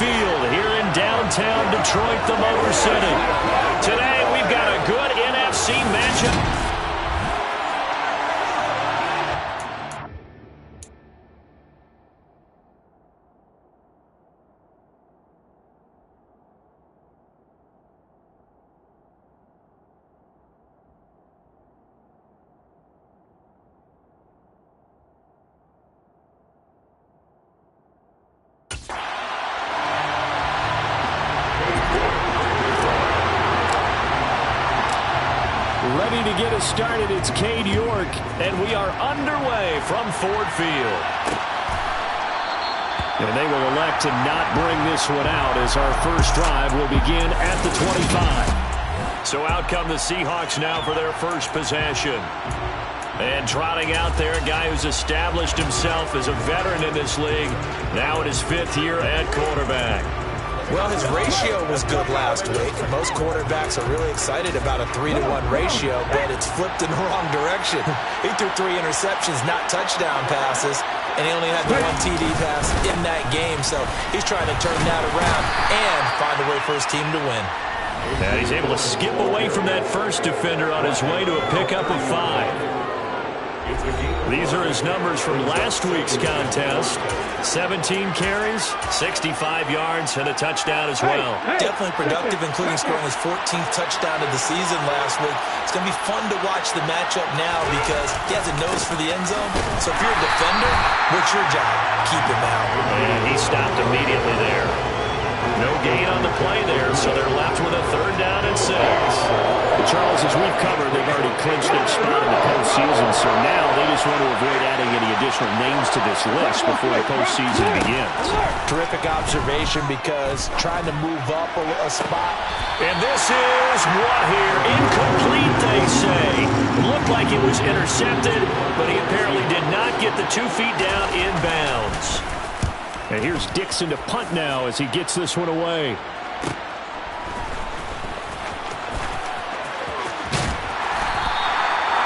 Field here in downtown Detroit, the Motor City. Today, we've got a good NFC matchup. Ready to get us started, it's Cade York, and we are underway from Ford Field. And they will elect to not bring this one out as our first drive will begin at the 25. So out come the Seahawks now for their first possession. And trotting out there, a guy who's established himself as a veteran in this league, now in his 5th year at quarterback. Well, his ratio was good last week. Most quarterbacks are really excited about a 3-to-1 ratio, but it's flipped in the wrong direction. He threw 3 interceptions, not touchdown passes, and he only had the 1 TD pass in that game. So he's trying to turn that around and find a way for his team to win. And he's able to skip away from that first defender on his way to a pickup of 5. These are his numbers from last week's contest. 17 carries, 65 yards, and a touchdown as well. Definitely productive, including scoring his 14th touchdown of the season last week. It's going to be fun to watch the matchup now because he has a nose for the end zone. So if you're a defender, what's your job? Keep him out. And he stopped immediately there. No gain on the play there, so they're left with a 3rd down and 6. Charles, as we've covered, they've already clinched their spot in the postseason, so now they just want to avoid adding any additional names to this list before the postseason begins. Terrific observation because trying to move up a spot. And this is what here? Incomplete, they say. Looked like it was intercepted, but he apparently did not get the 2 feet down in bounds. And here's Dixon to punt now as he gets this one away.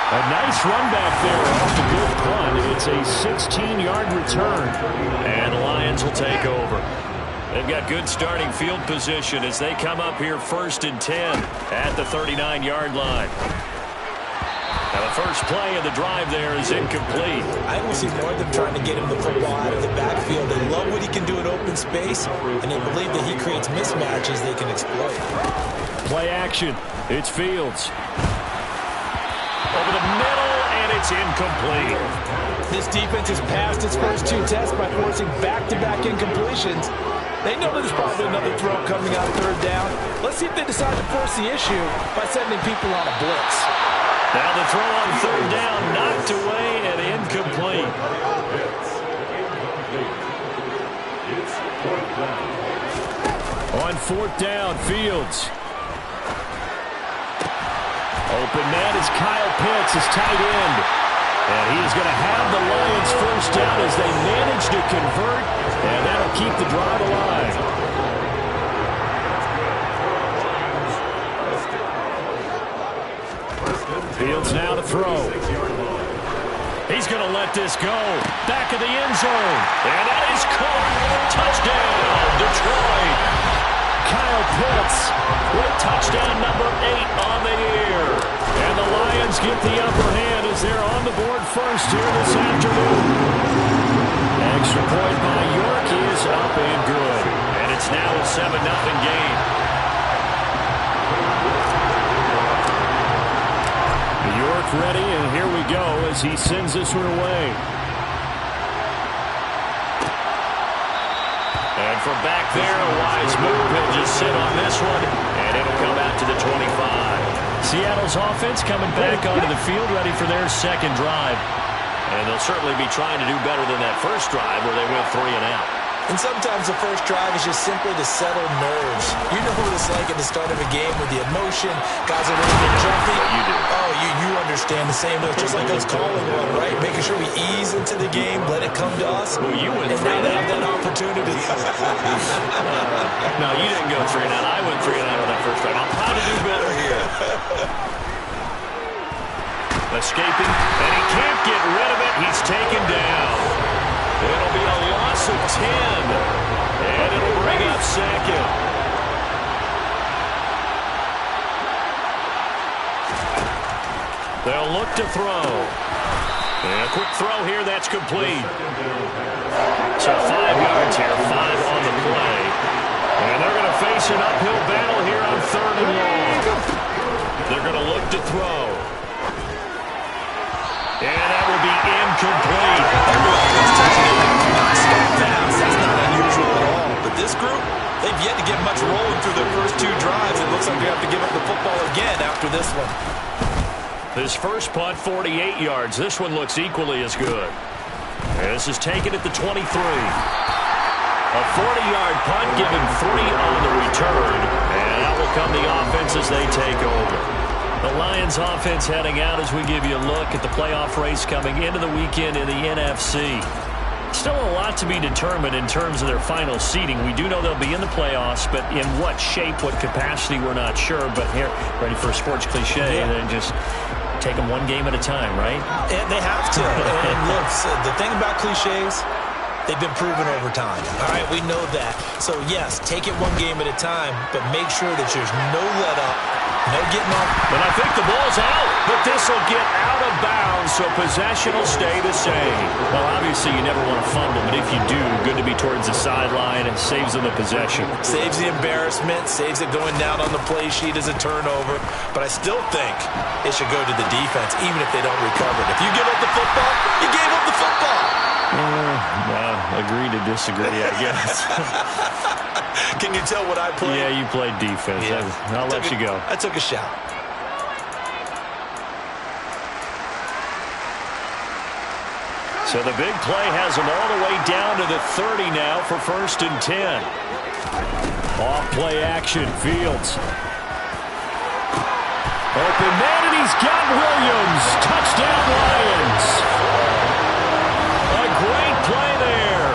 A nice run back there off the good punt. It's a 16-yard return. And the Lions will take over. They've got good starting field position as they come up here 1st and 10 at the 39-yard line. Now the first play of the drive there is incomplete. I don't see more of them trying to get him the football out of the backfield. They love what he can do in open space, and they believe that he creates mismatches they can exploit. Play action. It's Fields. Over the middle, and it's incomplete. This defense has passed its first 2 tests by forcing back-to-back incompletions. They know there's probably another throw coming on 3rd down. Let's see if they decide to force the issue by sending people on a blitz. Now the throw on 3rd down, knocked away and incomplete. On 4th down, Fields. Open man is Kyle Pitts, his tight end. And he's going to have the Lions first down as they manage to convert, and that'll keep the drive alive. Fields now to throw. He's going to let this go. Back of the end zone. And that is caught. Touchdown, Detroit. Kyle Pitts with touchdown number 8 on the year. And the Lions get the upper hand as they're on the board first here this afternoon. Extra point by York is up and good. And it's now a 7-0 game. York ready, and here we go as he sends this one away. And from back there, a wise move. He'll just sit on this one, and it'll come out to the 25. Seattle's offense coming back onto the field, ready for their 2nd drive. And they'll certainly be trying to do better than that first drive where they went 3 and out. And sometimes the first drive is just simply to settle nerves. You know what it's like at the start of a game with the emotion. Guys are really get jumpy. You do. Oh, you understand the same. It's just like us calling one, right? Making sure we ease into the game, let it come to us. Well, you went and 3 now they and have that opportunity. No, you didn't go 3 and out. I went 3 and out on that first drive. I'll try to do better here. Escaping, and he can't get rid of it. He's taken down. It'll be a loss of 10. And it'll bring up look to throw. And a quick throw here, that's complete. So 5 yards here, 5 on the play. And they're going to face an uphill battle here on 3rd and long. They're going to look to throw. And that will be incomplete. That's not unusual at all. But this group, they've yet to get much rolling through their first 2 drives. It looks like they have to give up the football again after this one. His first punt, 48 yards. This one looks equally as good. And this is taken at the 23. A 40-yard punt, given 3 on the return. And out will come the offense as they take over. The Lions offense heading out as we give you a look at the playoff race coming into the weekend in the NFC. Still a lot to be determined in terms of their final seeding. We do know they'll be in the playoffs, but in what shape, what capacity, we're not sure. But here, ready for a sports cliche, then just take them one game at a time, right? And they have to. And look, the thing about cliches, they've been proven over time. All right, we know that. So, yes, take it one game at a time, but make sure that there's no let-up, no getting off. But I think the ball's out, but this will get out of bounds, so possession will stay the same. Well, obviously, you never want to fumble, but if you do, good to be towards the sideline and saves them the possession. Saves the embarrassment, saves it going down on the play sheet as a turnover. But I still think it should go to the defense, even if they don't recover it. If you give up the football, you gave up the football. Agree to disagree, I guess. Can you tell what I played? Yeah, you played defense. Yeah. I'll let you go. I took a shot. So the big play has them all the way down to the 30 now for 1st and 10. Off play action, Fields. Open man, and he's got Williams. Touchdown, Lions. A great play there.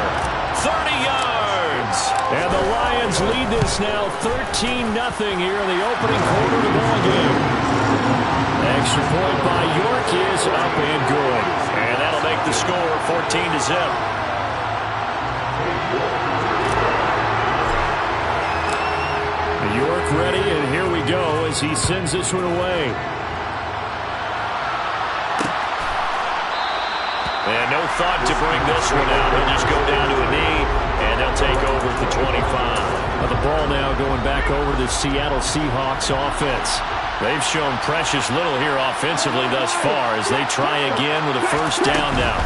30 yards. And the Lions lead this now 13-0 here in the opening quarter of the ballgame. Extra point by York is up and good. And that'll make the score 14-0. York ready, and here we go as he sends this one away. And no thought to bring this one out. He'll just go down to a knee, and they'll take over at the 25. Well, the ball now going back over to the Seattle Seahawks offense. They've shown precious little here offensively thus far as they try again with a 1st down now.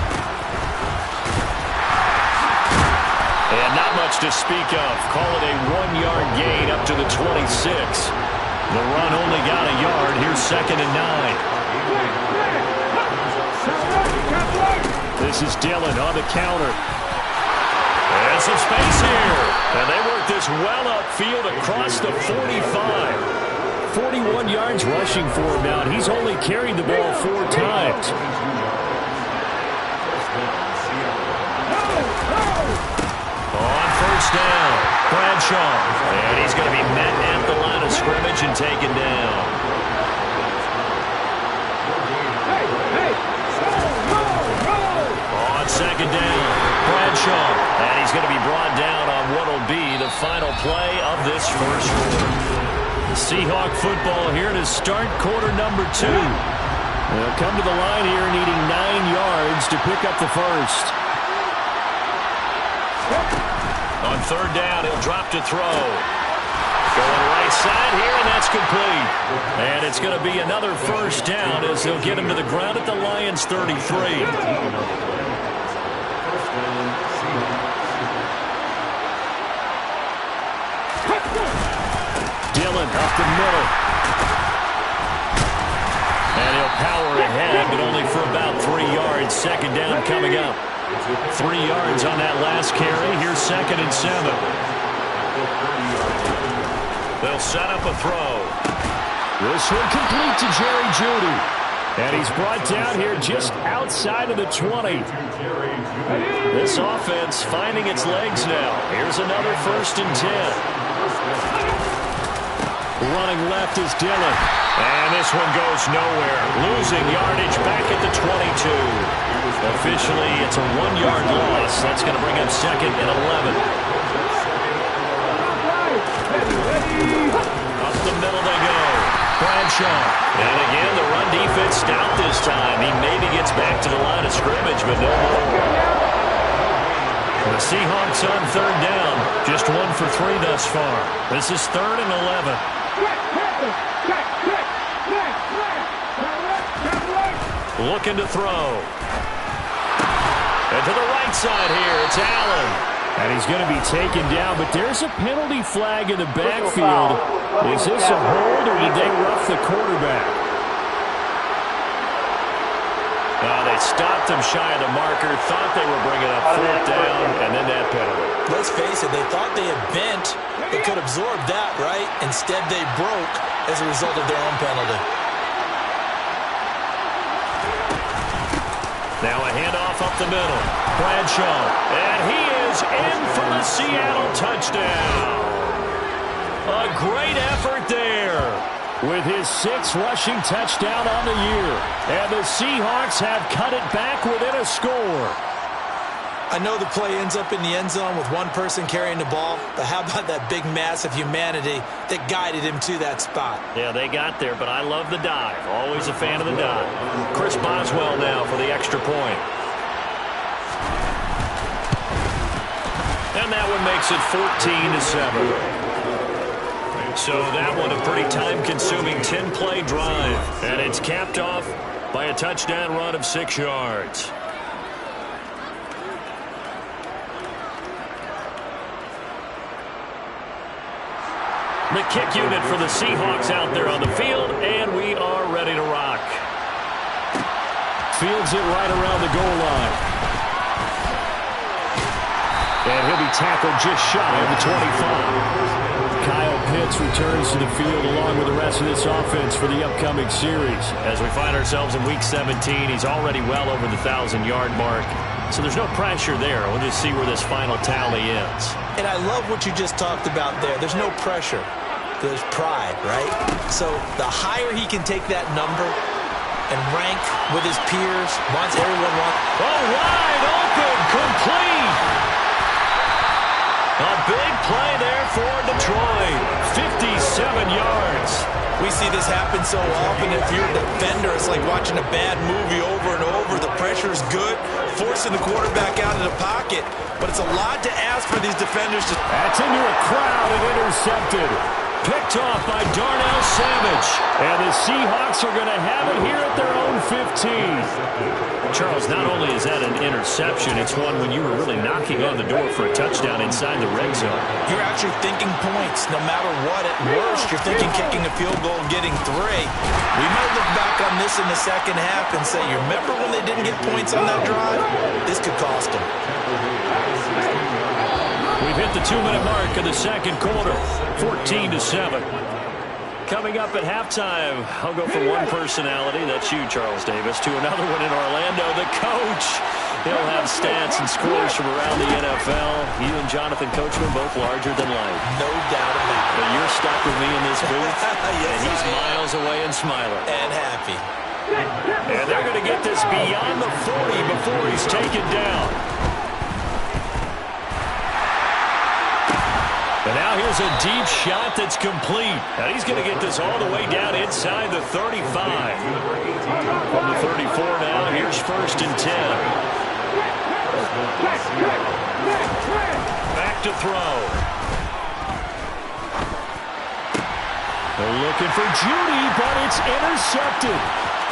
And not much to speak of. Call it a 1-yard gain up to the 26. The run only got a yard. Here's 2nd and 9. This is Dillon on the counter. And some space here. And they work this well upfield across the 45. 41 yards rushing for him now. He's only carried the ball 4 times. On 1st down, Bradshaw. And he's going to be met at the line of scrimmage and taken down. On 2nd down, Bradshaw. And he's going to be brought down on what will be the final play of this first quarter. Seahawk football here to start quarter number 2. They'll come to the line here needing 9 yards to pick up the first. On 3rd down, he'll drop to throw. Going right side here, and that's complete. And it's going to be another 1st down as they'll get him to the ground at the Lions' 33. Dillon up the middle. And he'll power ahead, but only for about 3 yards. 2nd down coming up. 3 yards on that last carry. Here's 2nd and 7. They'll set up a throw. This one complete to Jerry Jeudy. And he's brought down here just outside of the 20. This offense finding its legs now. Here's another 1st and 10. Running left is Dillon. And this one goes nowhere. Losing yardage back at the 22. Officially, it's a 1-yard loss. That's going to bring up 2nd and 11. Up the middle they go. Bradshaw. And again, the run defense stout this time. He maybe gets back to the line of scrimmage, but no more. The Seahawks on third down. Just 1 for 3 thus far. This is 3rd and 11. Looking to throw. And to the right side here, it's Allen. And he's going to be taken down, but there's a penalty flag in the backfield. Is this a hold, or did they rough the quarterback? They stopped him shy of the marker, thought they were bringing up 4th down, and then that penalty. Let's face it, they thought they had bent, but could absorb that, right? Instead, they broke as a result of their own penalty. Now a handoff up the middle. Bradshaw, and he is in for the Seattle touchdown. A great effort there. With his 6th rushing touchdown on the year. And the Seahawks have cut it back within a score. I know the play ends up in the end zone with one person carrying the ball, but how about that big mass of humanity that guided him to that spot? Yeah, they got there, but I love the dive. Always a fan of the dive. Chris Boswell now for the extra point. And that one makes it 14-7. So that one a pretty time-consuming 10-play drive. And it's capped off by a touchdown run of 6 yards. The kick unit for the Seahawks out there on the field, and we are ready to rock. Fields it right around the goal line. And he'll be tackled just shy of the 25. Kyle Pitts returns to the field along with the rest of this offense for the upcoming series. As we find ourselves in Week 17, he's already well over the 1,000-yard mark. So there's no pressure there. We'll just see where this final tally ends. And I love what you just talked about there. There's no pressure. There's pride, right? So the higher he can take that number and rank with his peers, wants everyone wants. Oh, wide open, complete. A big play there for Detroit. 57 yards. We see this happen so often. If you're a defender, it's like watching a bad movie over and over. The pressure is good, forcing the quarterback out of the pocket. But it's a lot to ask for these defenders to... That's into a crowd and intercepted. Picked off by Darnell Savage. And the Seahawks are going to have it here at their own 15. Charles, not only is that an interception, it's one when you were really knocking on the door for a touchdown inside the red zone. You're actually thinking points. No matter what, at worst, you're thinking kicking a field goal and getting 3. We might look back on this in the second half and say, you remember when they didn't get points on that drive? This could cost them. We've hit the 2-minute mark of the second quarter, 14-7. Coming up at halftime, I'll go from one personality, that's you, Charles Davis, to another one in Orlando, the coach. He'll have stats and scores from around the NFL. You and Jonathan Coachman both larger than life. No doubt about it. But you're stuck with me in this booth, yes, and he's miles away and smiling. And happy. And they're going to get this beyond the 40 before he's taken down. And now here's a deep shot that's complete. And he's going to get this all the way down inside the 35. From the 34 now, here's 1st and 10. Back to throw. They're looking for Judy, but it's intercepted.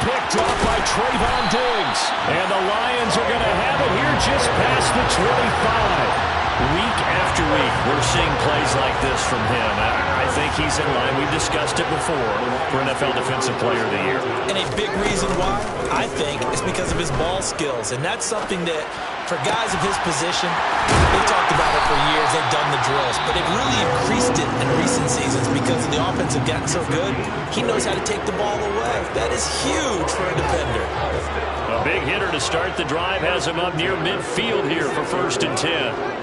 Picked up by Trayvon Diggs. And the Lions are going to have it here just past the 25. Week after week, we're seeing plays like this from him. I think he's in line. We've discussed it before for NFL Defensive Player of the Year. And a big reason why, I think, is because of his ball skills. And that's something that, for guys of his position, they've talked about it for years. They've done the drills. But they've really increased it in recent seasons because the offense have gotten so good. He knows how to take the ball away. That is huge for a defender. A big hitter to start the drive has him up near midfield here for 1st and 10.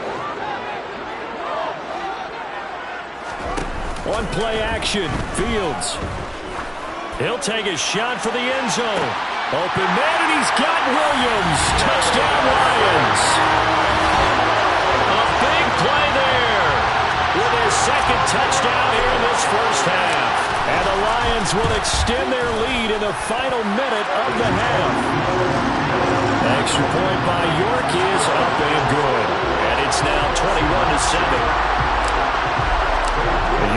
One play action, Fields. He'll take a shot for the end zone. Open man, and he's got Williams. Touchdown, Lions. A big play there with his 2nd touchdown here in this first half. And the Lions will extend their lead in the final minute of the half. Extra point by York is up and good. And it's now 21-7.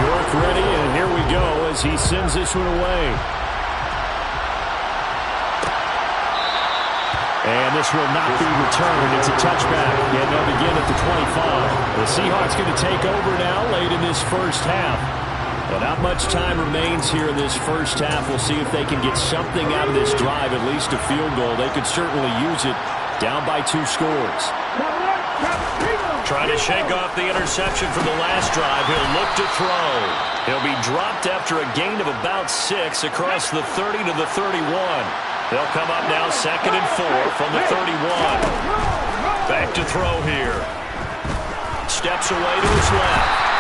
York ready, and here we go as he sends this one away. And this will not be returned. It's a touchback, and they'll begin at the 25. The Seahawks going to take over now late in this first half. Well, not much time remains here in this first half. We'll see if they can get something out of this drive, at least a field goal. They could certainly use it, down by 2 scores. Trying to shake off the interception from the last drive. He'll look to throw. He'll be dropped after a gain of about 6 across the 30 to the 31. They'll come up now 2nd and 4 from the 31. Back to throw here. Steps away to his left.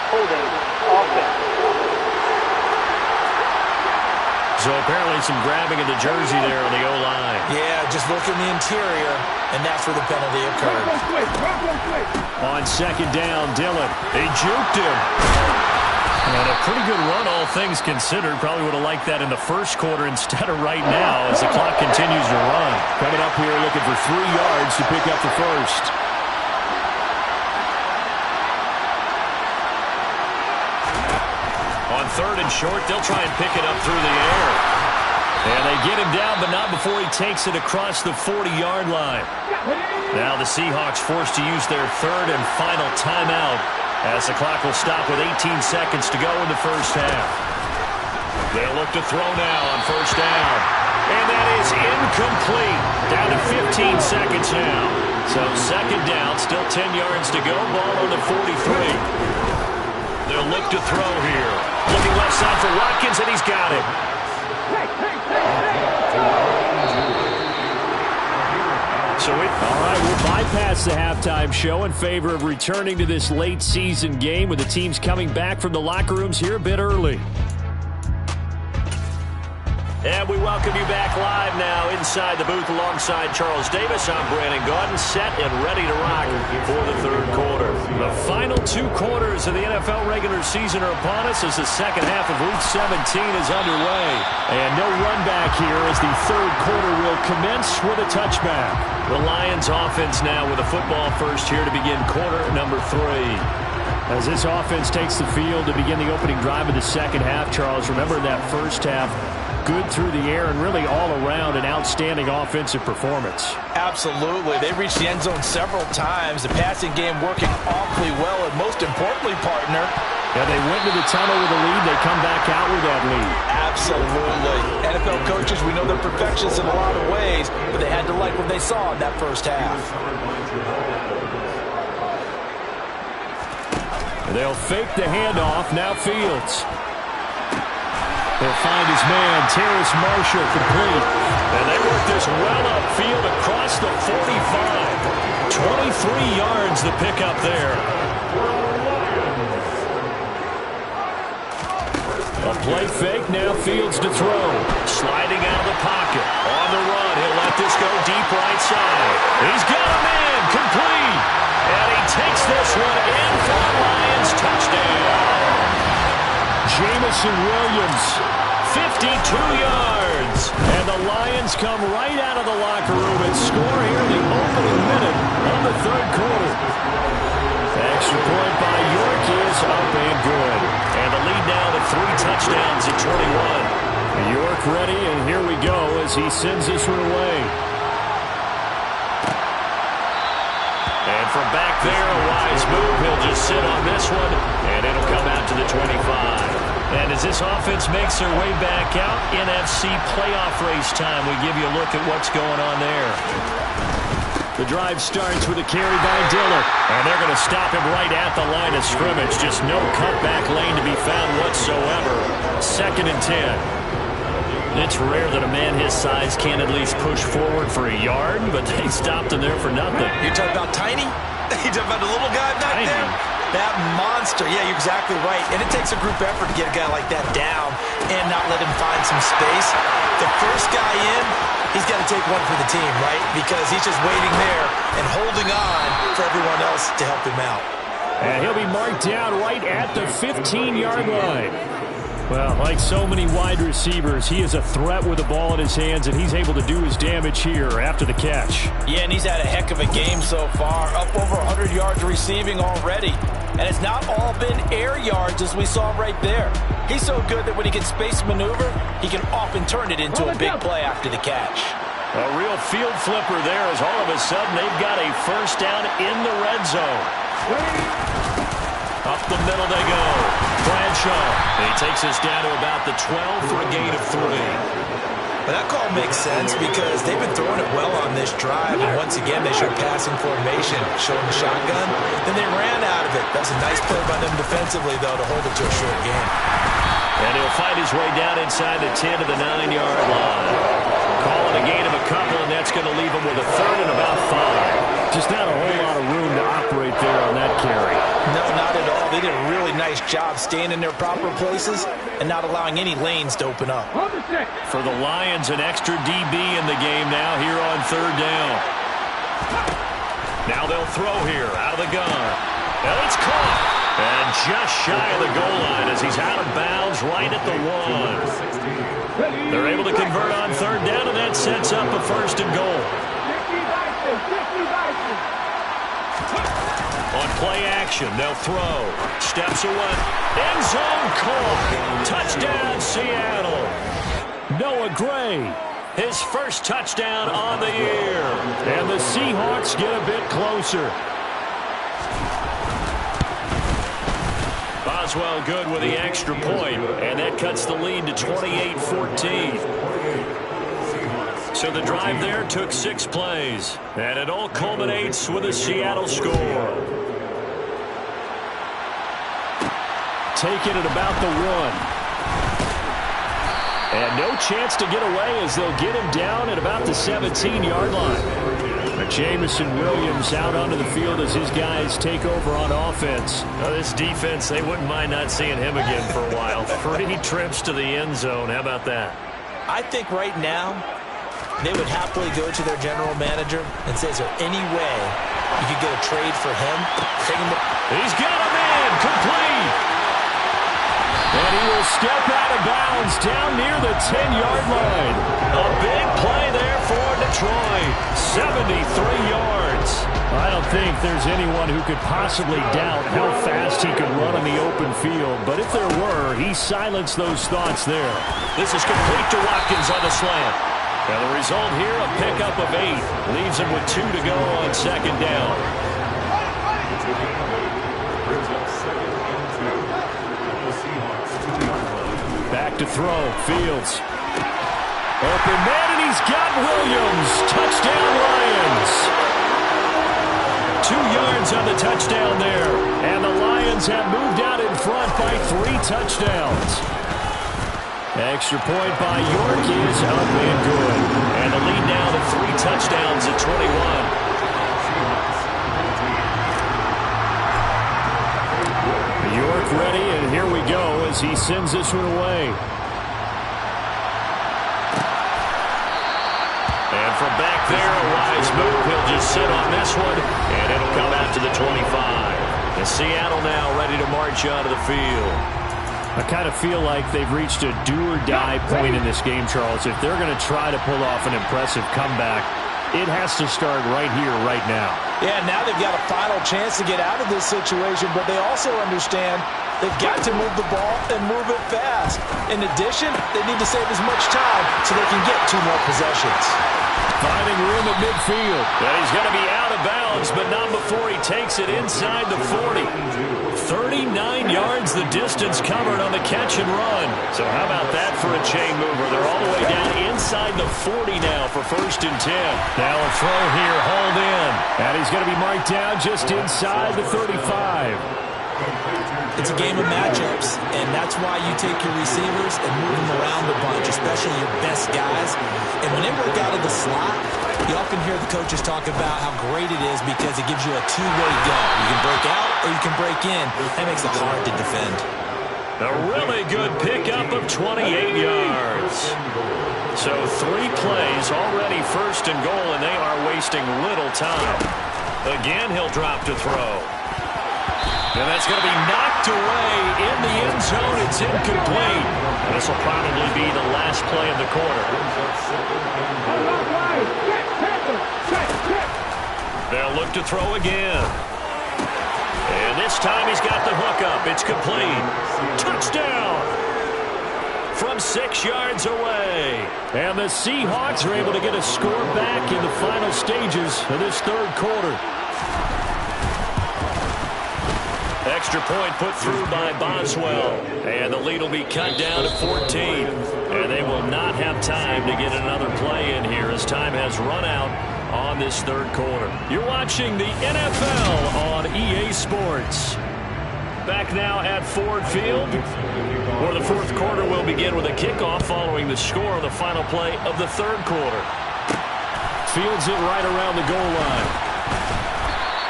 Holding offense. So apparently some grabbing of the jersey there on the O-line. Yeah, just look in the interior, and that's where the penalty occurred. On 2nd down, Dillon. He juked him. And a pretty good run, all things considered. Probably would have liked that in the first quarter instead of right now as the clock continues to run. Coming up here looking for 3 yards to pick up the first. On 3rd and short, they'll try and pick it up through the air. And they get him down, but not before he takes it across the 40-yard line. Now the Seahawks forced to use their 3rd and final timeout as the clock will stop with 18 seconds to go in the first half. They'll look to throw now on 1st down. And that is incomplete. Down to 15 seconds now. So 2nd down, still 10 yards to go. Ball on the 43. They'll look to throw here. Looking left side for Watkins, and he's got it. So all right, we'll bypass the halftime show in favor of returning to this late season game with the teams coming back from the locker rooms here a bit early. And we welcome you back live now inside the booth alongside Charles Davis. I'm Brandon Gaudin, set and ready to rock for the 3rd quarter. The final 2 quarters of the NFL regular season are upon us as the second half of Week 17 is underway. And no run back here as the 3rd quarter will commence with a touchback. The Lions offense now with a football first here to begin quarter number 3. As this offense takes the field to begin the opening drive of the second half, Charles, remember that first half, good through the air and really all around an outstanding offensive performance. Absolutely. They reached the end zone several times. The passing game working awfully well, and most importantly, partner, yeah, they went to the tunnel with a lead. They come back out with that lead. Absolutely. NFL coaches, we know they're perfectionists in a lot of ways, but they had to like what they saw in that first half. They'll fake the handoff. Now Fields. He'll find his man, Terrace Marshall, complete. And they work this well upfield across the 45. 23 yards the pickup there. A play fake, now Fields to throw. Sliding out of the pocket. On the run, he'll let this go deep right side. He's got a man, complete. And he takes this one in for the Lions touchdown. Jamison Williams, 52 yards. And the Lions come right out of the locker room and score here in the opening minute of the 3rd quarter. Extra point by York is up and good. And the lead now to 3 touchdowns at 21. York ready, and here we go as he sends this one away. And from back there, a wise move. He'll just sit on this one, and it'll come out to the 25. And as this offense makes their way back out, NFC playoff race time, we give you a look at what's going on there. The drive starts with a carry by Dillon. And they're going to stop him right at the line of scrimmage. Just no cutback lane to be found whatsoever. 2nd and 10. It's rare that a man his size can't at least push forward for a yard, but they stopped him there for nothing. You're talking about tiny? You're talking about the little guy back Tiny. there? That monster. Yeah, you're exactly right. And it takes a group effort to get a guy like that down and not let him find some space. The first guy in, he's got to take one for the team, right? Because he's just waiting there and holding on for everyone else to help him out. And he'll be marked down right at the 15-yard line. Well, like so many wide receivers, he is a threat with the ball in his hands, and he's able to do his damage here after the catch. Yeah, and he's had a heck of a game so far, up over 100 yards receiving already. And it's not all been air yards as we saw right there. He's so good that when he can space maneuver, he can often turn it into a big play after the catch. A real field flipper there as all of a sudden they've got a first down in the red zone. Up the middle they go. Bradshaw. He takes us down to about the 12 for a gain of 3. Well, that call makes sense because they've been throwing it well on this drive, and once again they showed passing formation, showing the shotgun. Then they ran out of it. That's a nice play by them defensively, though, to hold it to a short game. And he'll fight his way down inside the 10 to the 9-yard line. Calling a gain of a couple, and that's going to leave him with a third and about 5. Just not a whole lot of room to operate there on that carry. No, not at all. They did a really nice job staying in their proper places and not allowing any lanes to open up. For the Lions, an extra DB in the game now here on third down. Now they'll throw here out of the gun. And it's caught. And just shy of the goal line as he's out of bounds right at the 1. They're able to convert on third down, and that sets up a first and goal. On play action, they'll throw. Steps away. End zone caught. Touchdown, Seattle. Noah Gray. His first touchdown on the year. And the Seahawks get a bit closer. Boswell good with the extra point, and that cuts the lead to 28-14. So the drive there took 6 plays, and it all culminates with a Seattle score. Taken at about the 1. And no chance to get away as they'll get him down at about the 17-yard line. Jamison Williams out onto the field as his guys take over on offense. This defense, they wouldn't mind not seeing him again for a while. 3 trips to the end zone. How about that? I think right now they would happily go to their general manager and say, is there any way you could get a trade for him? He's got him in. Complete. And he will step out of bounds down near the 10-yard line. A big play there for Detroit. 73 yards. I don't think there's anyone who could possibly doubt how fast he could run on the open field. But if there were, he silenced those thoughts there. This is complete to Watkins on the slant. And the result here, a pickup of 8. Leaves him with 2 to go on second down. Back to throw. Fields. Open man, and he's got Williams. Touchdown, Lions. 2 yards on the touchdown there. And the Lions have moved out in front by 3 touchdowns. Extra point by York is up and good. And the lead now to 3 touchdowns at 21. York ready, and here we go as he sends this one away. And from back there, a wise move. He'll just sit on this one, and it'll come out to the 25. And Seattle now ready to march onto the field. I kind of feel like they've reached a do-or-die point in this game, Charles. If they're going to try to pull off an impressive comeback, it has to start right here, right now. Yeah, now they've got a final chance to get out of this situation, but they also understand they've got to move the ball and move it fast. In addition, they need to save as much time so they can get 2 more possessions. Finding room at midfield. Well, he's going to be out of bounds, but not before he takes it inside the 40. 39 yards the distance covered on the catch and run. So how about that for a chain mover? They're all the way down inside the 40 now for first and 10. Now a throw here, hauled in. And he's going to be marked down just inside the 35. It's a game of matchups, and that's why you take your receivers and move them around a bunch, especially your best guys. And when they work out of the slot, you often hear the coaches talk about how great it is because it gives you a two-way go. You can break out or you can break in. That makes it hard to defend. A really good pickup of 28 yards. So 3 plays already first and goal, and they are wasting little time. Again, he'll drop to throw. And that's going to be knocked away in the end zone. It's incomplete. And this will probably be the last play of the quarter. They'll look to throw again. And this time he's got the hook up. It's complete. Touchdown! From 6 yards away. And the Seahawks are able to get a score back in the final stages of this third quarter. Extra point put through by Boswell. And the lead will be cut down to 14. And they will not have time to get another play in here as time has run out on this third quarter. You're watching the NFL on EA Sports. Back now at Ford Field, where the fourth quarter will begin with a kickoff following the score of the final play of the third quarter. Fields it right around the goal line.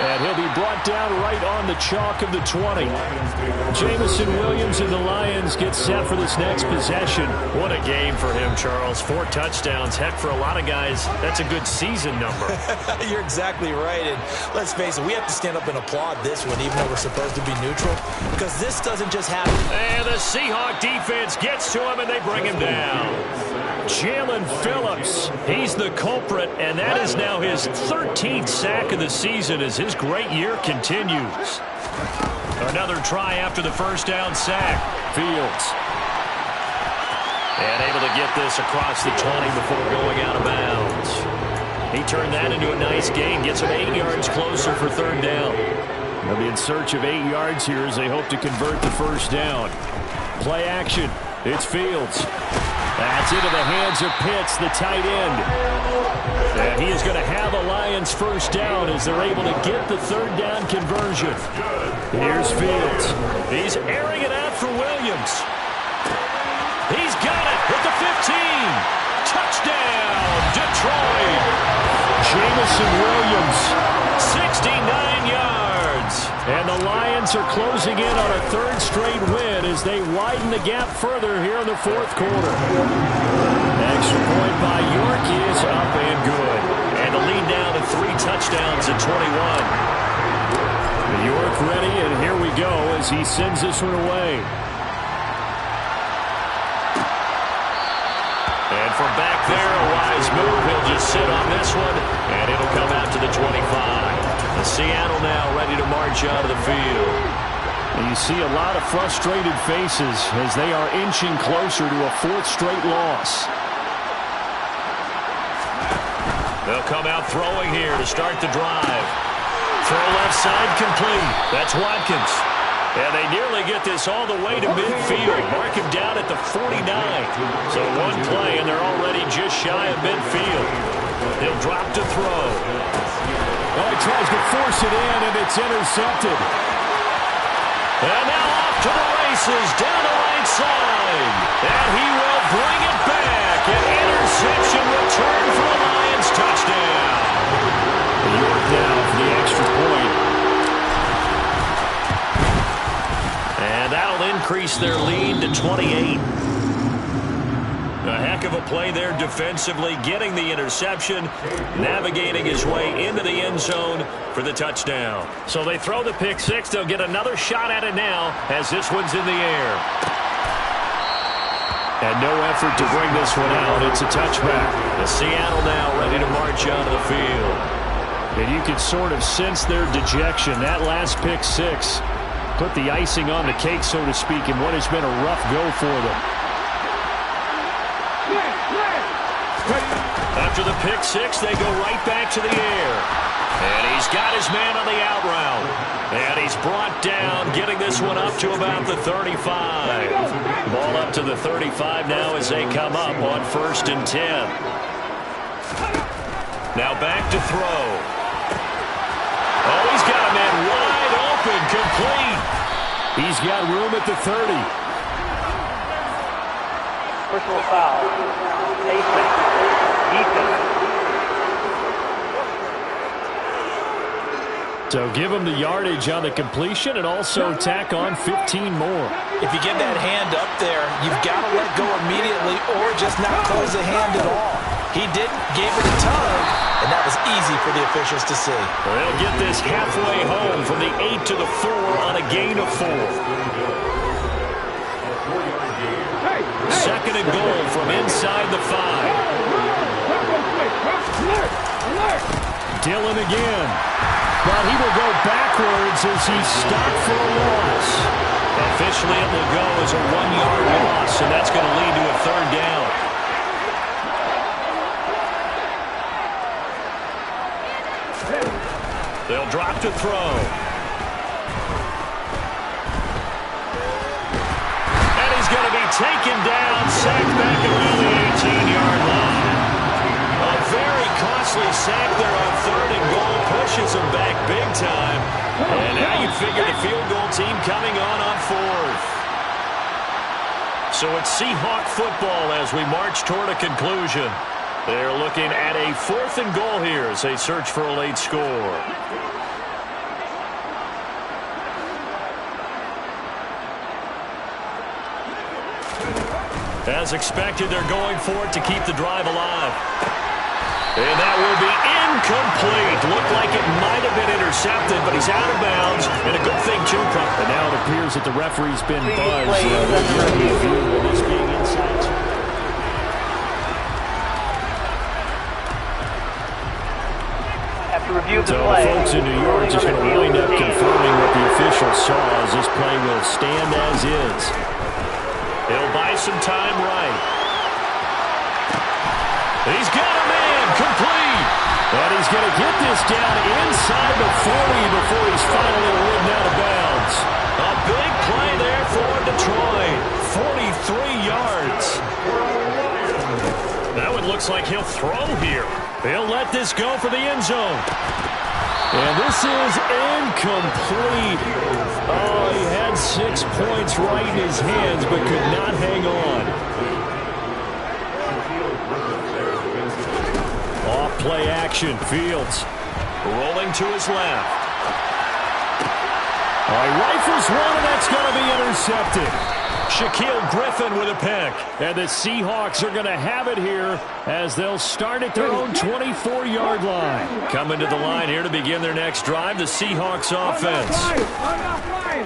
And he'll be brought down right on the chalk of the 20. Jamison Williams and the Lions get set for this next possession. What a game for him, Charles. 4 touchdowns. Heck, for a lot of guys, that's a good season number. You're exactly right. And let's face it, we have to stand up and applaud this one, even though we're supposed to be neutral, because this doesn't just happen. And the Seahawk defense gets to him, and they bring him down. Jalen Phillips, he's the culprit, and that is now his 13th sack of the season as his great year continues. Another try after the first down sack. Fields. And able to get this across the 20 before going out of bounds. He turned that into a nice gain, gets him 8 yards closer for third down. They'll be in search of 8 yards here as they hope to convert the first down. Play action. It's Fields. That's into the hands of Pitts, the tight end. And he is going to have a Lions first down as they're able to get the third down conversion. Here's Fields. He's airing it out for Williams. He's got it at the 15. Touchdown, Detroit. Jamison Williams. 69 yards. And the Lions are closing in on a third straight win as they widen the gap further here in the fourth quarter. Extra point by York is up and good. And the lead down to 3 touchdowns at 21. York ready, and here we go as he sends this one away. And from back there, a wise move. He'll just sit on this one, and it'll come out to the 25. And Seattle now ready to march out of the field. And you see a lot of frustrated faces as they are inching closer to a 4th straight loss. They'll come out throwing here to start the drive. Throw left side complete. That's Watkins. And they nearly get this all the way to midfield. Mark him down at the 49. So one play, and they're already just shy of midfield. He'll drop to throw. Oh, he tries to force it in, and it's intercepted. And now off to the races, down the right side. And he will bring it back. An interception return for a Lions touchdown. York down for the extra point. And that'll increase their lead to 28. A heck of a play there defensively, getting the interception, navigating his way into the end zone for the touchdown. So they throw the pick six. They'll get another shot at it now as this one's in the air. And no effort to bring this one out. It's a touchback. The Seattle now ready to march out of the field. And you can sort of sense their dejection. That last pick six put the icing on the cake, so to speak, in what has been a rough go for them. After the pick six, they go right back to the air. And he's got his man on the out route. And he's brought down, getting this one up to about the 35. Ball up to the 35 now as they come up on 1st and 10. Now back to throw. Oh, he's got a man wide open, complete. He's got room at the 30. Personal foul. Defense. So give him the yardage on the completion and also tack on 15 more. If you get that hand up there, you've got to let go immediately or just not close the hand at all. He didn't, gave it a tug, and that was easy for the officials to see. They'll get this halfway home from the 8 to the 4 on a gain of 4. Second and goal from inside the 5. Dillon again. But he will go backwards as he's stopped for a loss. Officially, it will go as a 1-yard loss, and that's going to lead to a third down. They'll drop to throw. And he's going to be taken down, sacked back around the 18-yard line. A very costly sack there on third and goal, pushes him back big time. And now you figure the field goal team coming on fourth. So it's Seahawk football as we march toward a conclusion. They're looking at a 4th and goal here as they search for a late score. As expected, they're going for it to keep the drive alive. And that will be incomplete. Looked like it might have been intercepted, but he's out of bounds. And a good thing, too. And now it appears that the referee's been buzzed. This being inside. So folks in New York just going to wind up confirming what the official saw as this play will stand as is. He'll buy some time right. He's got a man complete. And he's going to get this down inside the 40 before he's finally ridden out of bounds. A big play there for Detroit. 43 yards. Now it looks like he'll throw here. He'll let this go for the end zone. And this is incomplete. Oh, he had 6 points right in his hands, but could not hang on. Off play action. Fields rolling to his left. Oh, he rifles one, and that's going to be intercepted. Shaquille Griffin with a pick. And the Seahawks are going to have it here as they'll start at their own 24-yard line. Coming to the line here to begin their next drive, the Seahawks offense.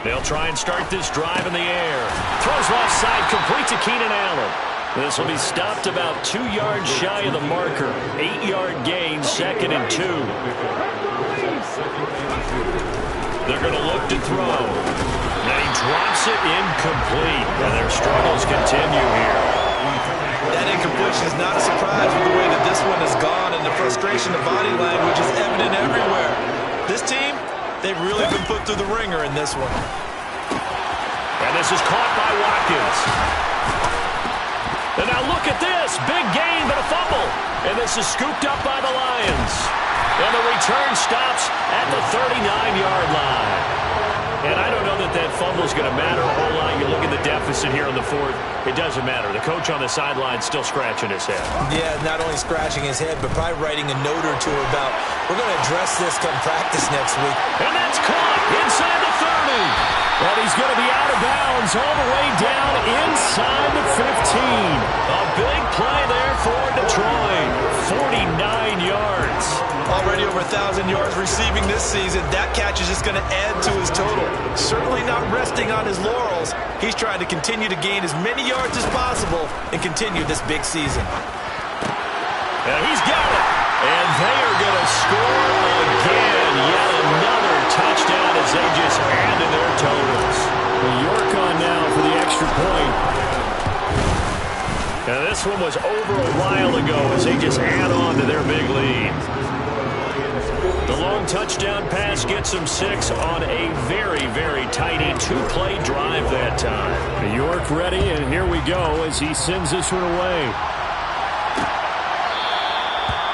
They'll try and start this drive in the air. Throws left side, complete to Keenan Allen. This will be stopped about 2 yards shy of the marker. 8-yard gain, 2nd and 2. They're going to look to throw. And he drops it incomplete. And their struggles continue here. That incompletion is not a surprise with the way that this one has gone, and the frustration of body language is evident everywhere. This team, they've really been put through the ringer in this one. And this is caught by Watkins. And now look at this. Big gain, but a fumble. And this is scooped up by the Lions. And the return stops at the 39-yard line. And I don't know that that fumble is going to matter a whole lot. You look at the deficit here in the 4th. It doesn't matter. The coach on the sideline still scratching his head. Yeah, not only scratching his head, but probably writing a note or two about, we're going to address this come practice next week. And that's caught inside the 30. But he's going to be out of bounds all the way down inside the 15. A big play there for Detroit. 49 yards. Already over 1,000 yards receiving this season. That catch is just going to add to his total. Certainly not resting on his laurels. He's trying to continue to gain as many yards as possible and continue this big season. And he's got it. And they are going to score again. Yet another touchdown as they just add to their totals. York on now for the extra point. Now this one was over a while ago as they just add on to their big lead. The long touchdown pass gets them 6 on a very, very tidy 2-play drive that time. York ready, and here we go as he sends this one away.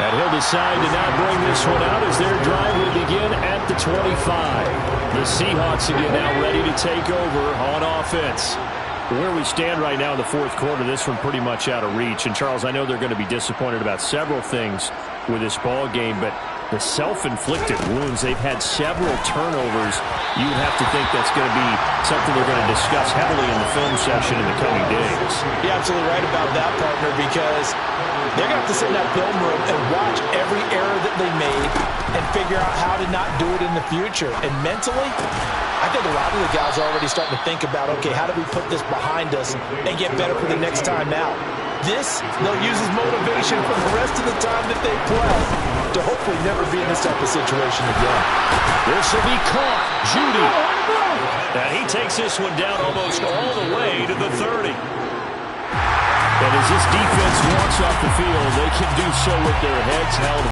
And he'll decide to not bring this one out as their drive will begin at the 25. The Seahawks again now ready to take over on offense. Where we stand right now in the 4th quarter, this one pretty much out of reach. And, Charles, I know they're going to be disappointed about several things with this ball game, but The self-inflicted wounds, they've had several turnovers. You would have to think that's going to be something they're going to discuss heavily in the film session in the coming days. You're absolutely right about that, partner, because they're going to have to sit in that film room and watch every error that they made and figure out how to not do it in the future. And mentally, I think a lot of the guys are already starting to think about, okay, how do we put this behind us and get better for the next time out? This, they'll use as motivation for the rest of the time that they play to hopefully never be in this type of situation again. This will be caught. Judy. And he takes this one down almost all the way to the 30. And as this defense walks off the field, they can do so with their heads held